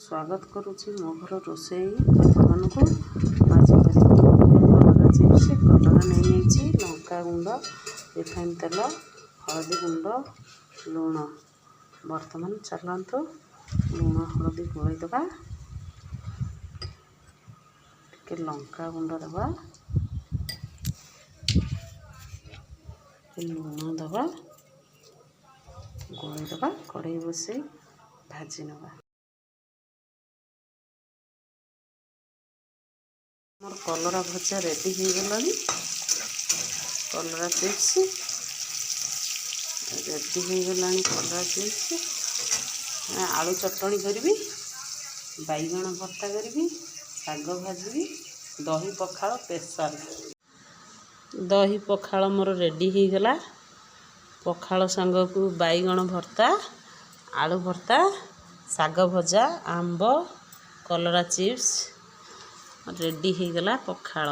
स्वागत करुच्ची मो घर रोसई मन को आज कलरा चिप्स कलरा नहीं लंका गुंड रिफाइन तेल हलदी गुंड लुण बर्तमान चलतु लुण हलदी गोलईदबा टे लंका गुंड दबा लुण दबा गोलईदबा कड़े बसई भाजी नवा मोर कलरा भजा रेडी हो गला कलरा चिप्स रेडी हो गला कलरा चिप्स आलू चटणी करी बैगण भर्ता करी शाग भाजी दही पखाल स्पेशल दही पखाल मोर रेडी हो गला पखाल सांग को बैगण भर्ता आलू भर्ता शाग भजा आंब कलरा चिप्स रेडी हो गला पखाल।